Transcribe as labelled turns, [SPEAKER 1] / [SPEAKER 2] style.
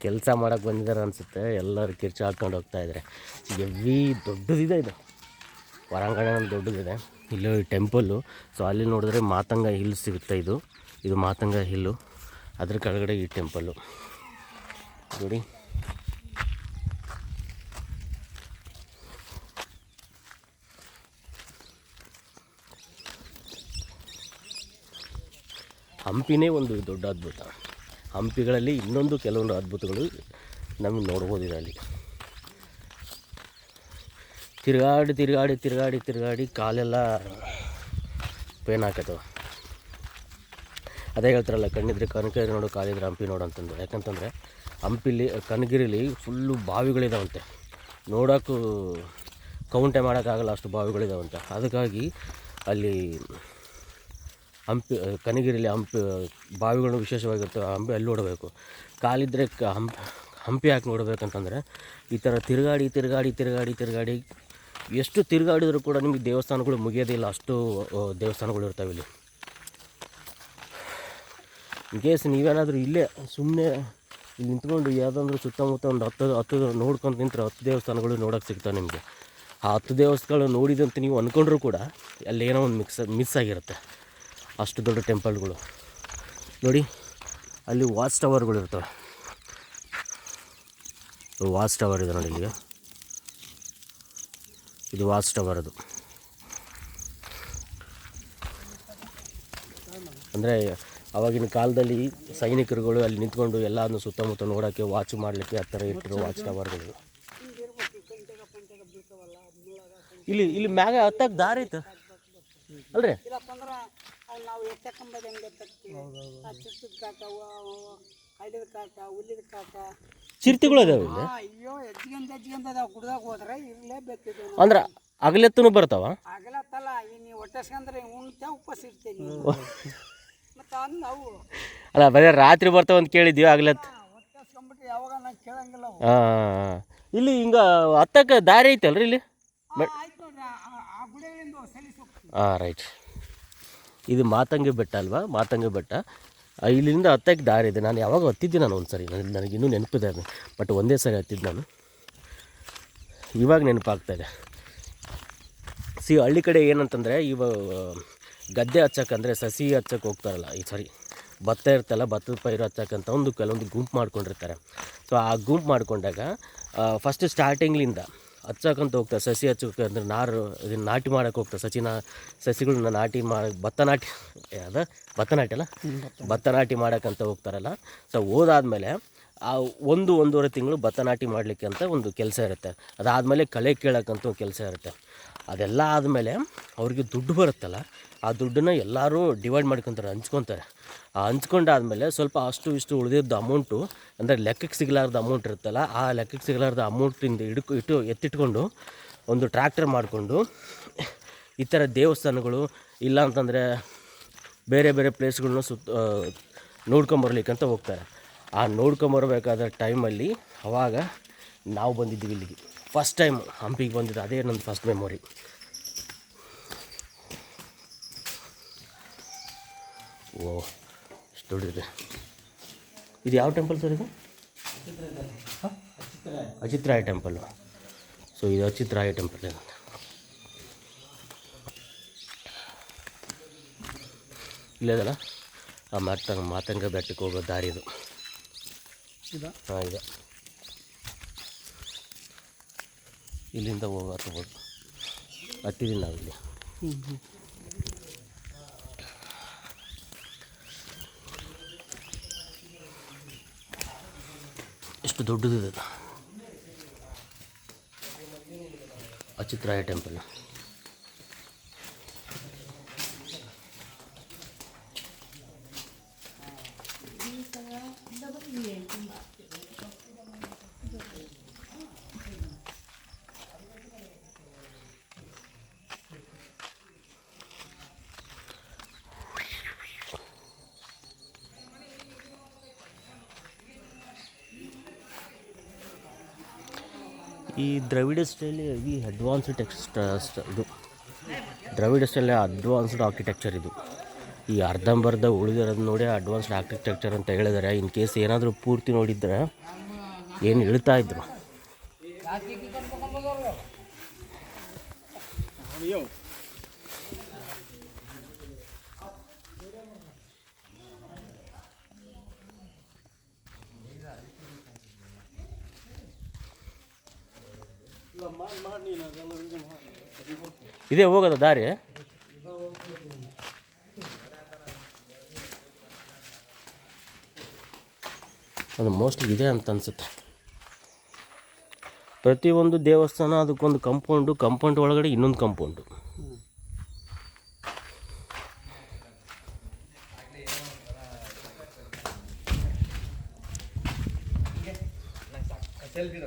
[SPEAKER 1] ಕೆಲಸ ಮಾಡೋಕ್ಕೆ ಬಂದಿದ್ದಾರೆ ಅನಿಸುತ್ತೆ. ಎಲ್ಲರೂ ಕಿರ್ಚಿ ಹಾಕ್ಕೊಂಡು ಹೋಗ್ತಾಯಿದ್ದಾರೆ. ಎವ್ವಿ ದೊಡ್ಡದಿದೆ ಇದು, ಹೊರಾಂಗಣ ದೊಡ್ಡದಿದೆ. ಇಲ್ಲಿ ಟೆಂಪಲ್ಲು. ಸೊ ಅಲ್ಲಿ ನೋಡಿದ್ರೆ ಮಾತಂಗ ಹಿಲ್ ಸಿಗುತ್ತೆ. ಇದು ಮಾತಂಗ ಹಿಲ್ಲು, ಅದ್ರ ಕೆಳಗಡೆ ಈ ಟೆಂಪಲ್ಲು ನೋಡಿ. ಹಂಪಿನೇ ಒಂದು ದೊಡ್ಡ ಅದ್ಭುತ. ಹಂಪಿಗಳಲ್ಲಿ ಇನ್ನೊಂದು ಕೆಲವೊಂದು ಅದ್ಭುತಗಳು ನಮಗೆ ನೋಡ್ಬೋದಿದೆ. ಅಲ್ಲಿ ತಿರುಗಾಡಿ ಕಾಲೆಲ್ಲ ಪೇನ್ ಹಾಕತ್ತವ. ಅದೇ ಹೇಳ್ತಾರಲ್ಲ, ಕಣ್ಣಿದ್ರೆ ಕನಕಗಿರಿ ನೋಡು, ಕಾಲಿದ್ರೆ ಹಂಪಿ ನೋಡು ಅಂತಂದು. ಯಾಕಂತಂದರೆ ಹಂಪಿಲಿ ಕನಕಗಿರಿಲಿ ಫುಲ್ಲು ಬಾವಿಗಳಿದಾವಂತೆ. ನೋಡೋಕ್ಕೂ ಕೌಂಟೆ ಮಾಡೋಕ್ಕಾಗಲ್ಲ, ಅಷ್ಟು ಬಾವಿಗಳಿದಾವಂತೆ. ಅದಕ್ಕಾಗಿ ಅಲ್ಲಿ ಕನಕಗಿರಿಲಿ ಬಾವಿಗಳು ವಿಶೇಷವಾಗಿರ್ತವೆ. ಅಲ್ಲಿ ನೋಡಬೇಕು. ಕಾಲಿದ್ದರೆ ಹಂಪಿ ಯಾಕೆ ನೋಡಬೇಕಂತಂದರೆ, ಈ ಥರ ತಿರುಗಾಡಿ ಎಷ್ಟು ತಿರುಗಾಡಿದರೂ ಕೂಡ ನಿಮಗೆ ದೇವಸ್ಥಾನಗಳು ಮುಗಿಯೋದಿಲ್ಲ. ಅಷ್ಟು ದೇವಸ್ಥಾನಗಳು ಇರ್ತವೆ ಇಲ್ಲಿ. ಇನ್ ಕೇಸ್ ನೀವೇನಾದರೂ ಇಲ್ಲೇ ಸುಮ್ಮನೆ ಇಲ್ಲಿ ನಿಂತ್ಕೊಂಡು ಯಾವುದಾದ್ರೂ ಸುತ್ತಮುತ್ತ ಒಂದು 10 ನೋಡ್ಕೊಂಡು ನಿಂತರೆ 10 ದೇವಸ್ಥಾನಗಳು ನೋಡೋಕ್ಕೆ ಸಿಗ್ತವೆ ನಿಮಗೆ. ಆ 10 ದೇವಸ್ಥಾನಗಳು ನೋಡಿದಂತೆ ನೀವು ಅಂದ್ಕೊಂಡ್ರೂ ಕೂಡ ಅಲ್ಲಿ ಏನೋ ಒಂದು ಮಿಸ್ ಆಗಿರುತ್ತೆ. ಅಷ್ಟು ದೊಡ್ಡ ಟೆಂಪಲ್ಗಳು ನೋಡಿ. ಅಲ್ಲಿ ವಾಚ್ ಟವರ್ಗಳು ಇರ್ತವೆ. ವಾಚ್ ಟವರ್ ಇದೆ ನೋಡಿ. ಇಲ್ಲಿಗೆ ಇದು ವಾಚ್ ಟವರ್. ಅದು ಅಂದರೆ ಆವಾಗಿನ ಕಾಲದಲ್ಲಿ ಸೈನಿಕರುಗಳು ಅಲ್ಲಿ ನಿಂತ್ಕೊಂಡು ಎಲ್ಲದನ್ನು ಸುತ್ತಮುತ್ತ ನೋಡೋಕ್ಕೆ, ವಾಚ್ ಮಾಡಲಿಕ್ಕೆ ಆ ಥರ ಇಟ್ಟಿರೋ ವಾಚ್ ಟವರ್ಗಳು. ಇಲ್ಲಿ ಮ್ಯಾಗ ಹತ್ತಕ್ಕೆ ದಾರಿ ಐತೆ ಅಲ್ರಿ? ಚಿರ್ತಿಗಳು ಅದಾವೆ ಇಲ್ಲಿ. ಅಂದ್ರೆ ಅಗಲೆತ್ತೂ ಬರ್ತಾವ. ಅಲ್ಲ, ಬರೀ ರಾತ್ರಿ ಬರ್ತಾವ ಅಂತ ಕೇಳಿದ್ವಿ. ಆಗ್ಲತ್ ಹಾಂ, ಇಲ್ಲಿ ಹಿಂಗೆ ಹತ್ತಕ್ಕೆ ದಾರಿ ಐತಲ್ರಿ ಇಲ್ಲಿ? ಹಾಂ, ರೈಟ್. ಇದು ಮಾತಂಗಿ ಬೆಟ್ಟ ಅಲ್ವಾ? ಮಾತಂಗಿ ಬೆಟ್ಟ. ಇಲ್ಲಿಂದ ಹತ್ತಕ್ಕೆ ದಾರಿ ಇದೆ. ನಾನು ಯಾವಾಗ ಹತ್ತಿದ್ದೆ ಒಂದು ಸರಿ, ನನಗಿನ್ನೂ ನೆನಪಿದೆ ಅದು. ಬಟ್ ಒಂದೇ ಸರಿ ಹತ್ತಿದ್ದು ನಾನು. ಇವಾಗ ನೆನಪಾಗ್ತಾಯಿದೆ. ಹಳ್ಳಿ ಕಡೆ ಏನಂತಂದರೆ, ಇವಾಗ ಗದ್ದೆ ಹಚ್ಚಕ್ಕಂದರೆ ಸಸಿ ಹಚ್ಚಕ್ಕೆ ಹೋಗ್ತಾರಲ್ಲ, ಭತ್ತ ಇರ್ತಲ್ಲ, ಭತ್ತದ ಪೈರು ಹಚ್ಚಕ್ಕಂತ ಕೆಲವೊಂದು ಗುಂಪು ಮಾಡ್ಕೊಂಡಿರ್ತಾರೆ. ಸೊ ಆ ಗುಂಪು ಮಾಡ್ಕೊಂಡಾಗ ಫಸ್ಟ್ ಸ್ಟಾರ್ಟಿಂಗ್ಲಿಂದ ಹಚ್ಚಕ್ಕಂತ ಹೋಗ್ತಾರೆ. ಸಸಿ ಹಚ್ಚಕ್ಕೆ ಅಂದರೆ ಇದನ್ನು ನಾಟಿ ಮಾಡೋಕ್ಕೆ ಹೋಗ್ತಾರೆ. ಸಸಿಗಳನ್ನ ನಾಟಿ ಮಾಡೋಕ್ಕೆ ಭತ್ತ ನಾಟಿ ಮಾಡೋಕ್ಕಂತ ಹೋಗ್ತಾರಲ್ಲ. ಸೊ ಹೋದಾದ್ಮೇಲೆ ಆ 1-1.5 ತಿಂಗಳು ಭತ್ತ ನಾಟಿ ಮಾಡಲಿಕ್ಕೆ ಅಂತ ಒಂದು ಕೆಲಸ ಇರುತ್ತೆ. ಅದಾದಮೇಲೆ ಕಳೆ ಕೀಳೋಕ್ಕಂತ ಒಂದು ಕೆಲಸ ಇರುತ್ತೆ. ಅದೆಲ್ಲ ಆದಮೇಲೆ ಅವ್ರಿಗೆ ದುಡ್ಡು ಬರುತ್ತಲ್ಲ, ಆ ದುಡ್ಡನ್ನು ಎಲ್ಲರೂ ಡಿವೈಡ್ ಮಾಡ್ಕೊತಾರೆ, ಹಂಚ್ಕೊತಾರೆ. ಆ ಹಂಚ್ಕೊಂಡಾದ್ಮೇಲೆ ಸ್ವಲ್ಪ ಅಷ್ಟು ಇಷ್ಟು ಉಳಿದಿದ್ದು ಅಮೌಂಟು, ಅಂದರೆ ಲೆಕ್ಕಕ್ಕೆ ಸಿಗಲಾರ್ದ ಅಮೌಂಟ್ ಇರುತ್ತಲ್ಲ, ಆ ಲೆಕ್ಕಕ್ಕೆ ಸಿಗಲಾರ್ದ ಅಮೌಂಟಿಂದ ಎತ್ತಿಟ್ಕೊಂಡು ಒಂದು ಟ್ರ್ಯಾಕ್ಟರ್ ಮಾಡಿಕೊಂಡು ಈ ಥರ ದೇವಸ್ಥಾನಗಳು ಇಲ್ಲ ಅಂತಂದರೆ ಬೇರೆ ಬೇರೆ ಪ್ಲೇಸ್ಗಳನ್ನ ನೋಡ್ಕೊಂಬರ್ಲಿಕ್ಕಂತ ಹೋಗ್ತಾರೆ. ಆ ನೋಡ್ಕೊಂಬರ್ಬೇಕಾದ ಟೈಮಲ್ಲಿ ಅವಾಗ ನಾವು ಬಂದಿದ್ದೀವಿ ಇಲ್ಲಿಗೆ. ಫಸ್ಟ್ ಟೈಮ್ ಹಂಪಿಗೆ ಬಂದಿದ್ದು, ಅದೇ ನನ್ನ ಫಸ್ಟ್ ಮೆಮೊರಿ. ಓಹ್, ಎಷ್ಟು ದೊಡ್ಡದಿದೆ. ಇದು ಯಾವ ಟೆಂಪಲ್ ಸರ್? ಇದು ಅಚಿತ್ರಾಯ ಟೆಂಪಲ್ಲು. ಸೊ ಇದು ಅಚಿತ್ರಾಯ ಟೆಂಪಲ್ ಏನಂತ. ಇಲ್ಲದಲ್ಲ ಆ ಮಾತಂಗ ಬೆಟ್ಟಕ್ಕೆ ಹೋಗೋ ದಾರಿ ಇದು. ಹಾಂ, ಇದೆ. ಇಲ್ಲಿಂದ ಹತ್ಬೋದು. ಹತ್ತಿದ್ದೀನಿ ನಾವಿಲ್ಲಿ. ಎಷ್ಟು ದೊಡ್ಡದಿದೆ ಅಚಿತ್ರಾಯ ಟೆಂಪಲ್. ಈ ದ್ರವಿಡ ಸ್ಟೈಲಿ ಈ advanced Dravida style advanced architecture ಇದು. ಈ ಅರ್ಧಂಬರ್ಧ ಉಳಿದಿರೋದು ನೋಡಿ ಅಡ್ವಾನ್ಸ್ಡ್ ಆರ್ಕಿಟೆಕ್ಚರ್ ಅಂತ ಹೇಳಿದ್ದಾರೆ. ಇನ್ ಕೇಸ್ ಏನಾದರೂ ಪೂರ್ತಿ ನೋಡಿದರೆ ಏನು ಇಳ್ತಾ ಇದ್ರು. ಇದೇ ಹೋಗೋದ ದಾರಿ? ಅದು ಮೋಸ್ಟ್ಲಿ ಇದೆ ಅಂತ ಅನಿಸುತ್ತೆ. ಪ್ರತಿಯೊಂದು ದೇವಸ್ಥಾನ ಅದಕ್ಕೊಂದು ಕಂಪೌಂಡ್ ಒಳಗಡೆ ಇನ್ನೊಂದು ಕಂಪೌಂಡು.
[SPEAKER 2] ಸೆಲ್ಫಿ